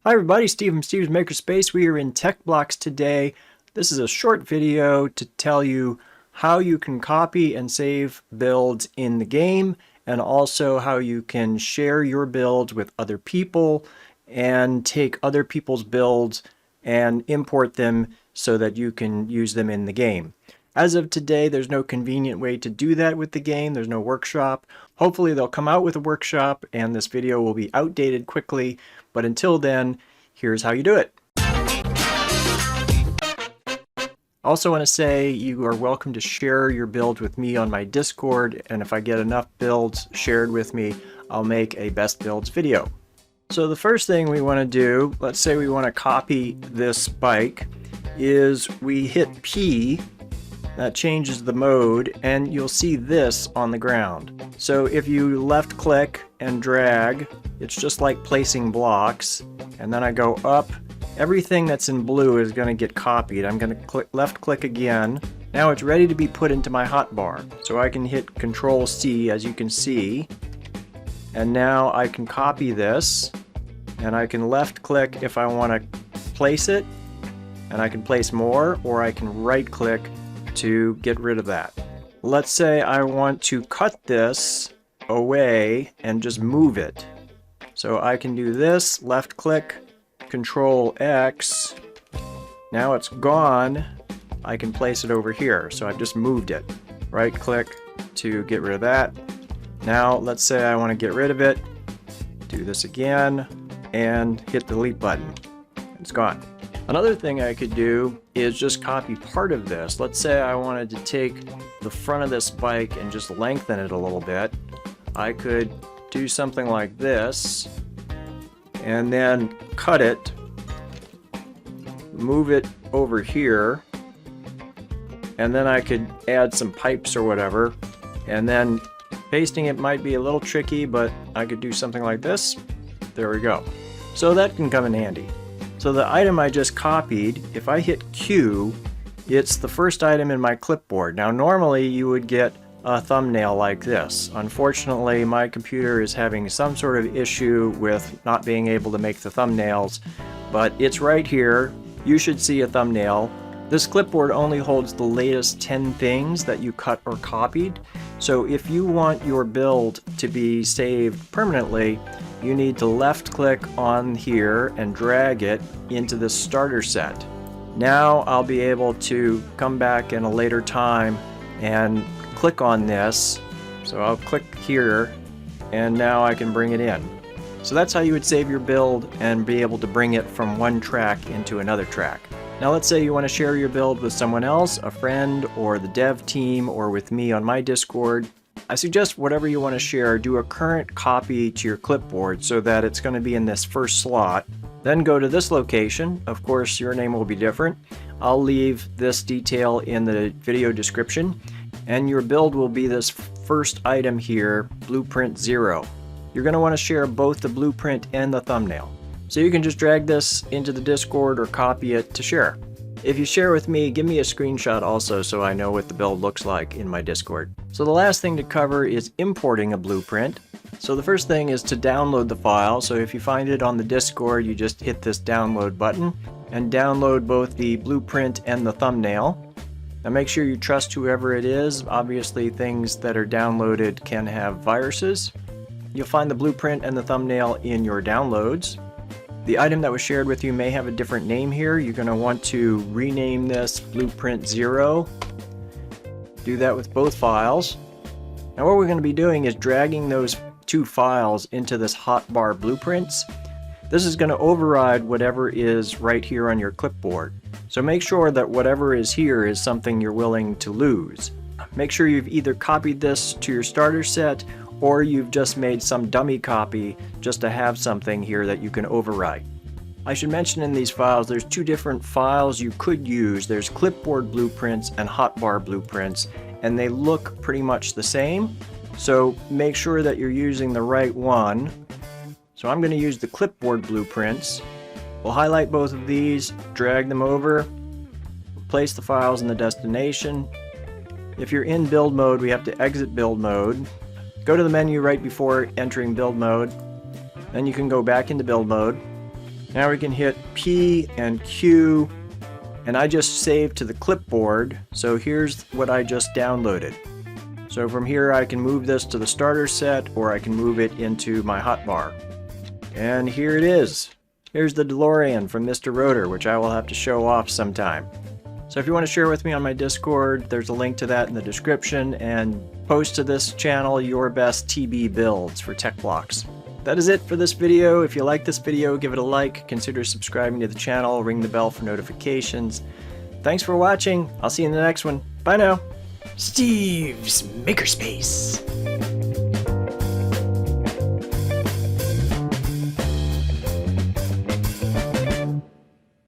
Hi everybody, Steve from Steve's Makerspace. We are in TechBlox today. This is a short video to tell you how you can copy and save builds in the game, and also how you can share your builds with other people and take other people's builds and import them so that you can use them in the game. As of today, there's no convenient way to do that with the game. There's no workshop. Hopefully they'll come out with a workshop and this video will be outdated quickly. But until then, here's how you do it. Also want to say you are welcome to share your build with me on my Discord, and if I get enough builds shared with me, I'll make a best builds video. So the first thing we want to do, let's say we want to copy this bike, is we hit P. That changes the mode, and you'll see this on the ground. So if you left click and drag, it's just like placing blocks, and then I go up. Everything that's in blue is going to get copied. I'm going to left click again. Now it's ready to be put into my hotbar. So I can hit Control C, as you can see, and now I can copy this, and I can left click if I want to place it, and I can place more, or I can right click to get rid of that. Let's say I want to cut this away and just move it. So I can do this, left click, Control X. Now it's gone. I can place it over here. So I've just moved it. Right click to get rid of that. Now let's say I want to get rid of it. Do this again and hit the delete button. It's gone. Another thing I could do is just copy part of this. Let's say I wanted to take the front of this bike and just lengthen it a little bit. I could do something like this and then cut it, move it over here, and then I could add some pipes or whatever, and then pasting it might be a little tricky, but I could do something like this. There we go. So that can come in handy. So the item I just copied, if I hit Q, it's the first item in my clipboard. Now normally you would get a thumbnail like this. Unfortunately, my computer is having some sort of issue with not being able to make the thumbnails, but it's right here. You should see a thumbnail. This clipboard only holds the latest 10 things that you cut or copied. So if you want your build to be saved permanently, you need to left click on here and drag it into the starter set. Now I'll be able to come back in a later time and click on this. So I'll click here and now I can bring it in. So that's how you would save your build and be able to bring it from one track into another track. Now let's say you want to share your build with someone else, a friend or the dev team, or with me on my Discord. I suggest whatever you want to share, do a current copy to your clipboard so that it's going to be in this first slot. Then go to this location. Of course, your name will be different. I'll leave this detail in the video description. And your build will be this first item here, Blueprint 0. You're going to want to share both the blueprint and the thumbnail. So you can just drag this into the Discord or copy it to share. If you share with me, give me a screenshot also so I know what the build looks like in my Discord. So the last thing to cover is importing a blueprint. So the first thing is to download the file. So if you find it on the Discord, you just hit this download button and download both the blueprint and the thumbnail. Now make sure you trust whoever it is. Obviously things that are downloaded can have viruses. You'll find the blueprint and the thumbnail in your downloads. The item that was shared with you may have a different name here. You're going to want to rename this Blueprint 0. Do that with both files. Now what we're going to be doing is dragging those two files into this hotbar blueprints. This is going to override whatever is right here on your clipboard. So make sure that whatever is here is something you're willing to lose. Make sure you've either copied this to your starter set or you've just made some dummy copy just to have something here that you can overwrite. I should mention in these files there's two different files you could use. There's clipboard blueprints and hotbar blueprints, and they look pretty much the same. So make sure that you're using the right one. So I'm going to use the clipboard blueprints. We'll highlight both of these, drag them over, place the files in the destination. If you're in build mode, we have to exit build mode. Go to the menu right before entering build mode. Then you can go back into build mode. Now we can hit P and Q, and I just saved to the clipboard, so here's what I just downloaded. So from here I can move this to the starter set, or I can move it into my hotbar. And here it is. Here's the DeLorean from Mr. Rotor, which I will have to show off sometime. So if you want to share with me on my Discord, there's a link to that in the description, and post to this channel your best TB builds for TechBlox. That is it for this video. If you like this video, give it a like, consider subscribing to the channel, ring the bell for notifications. Thanks for watching. I'll see you in the next one. Bye now. Steve's Makerspace.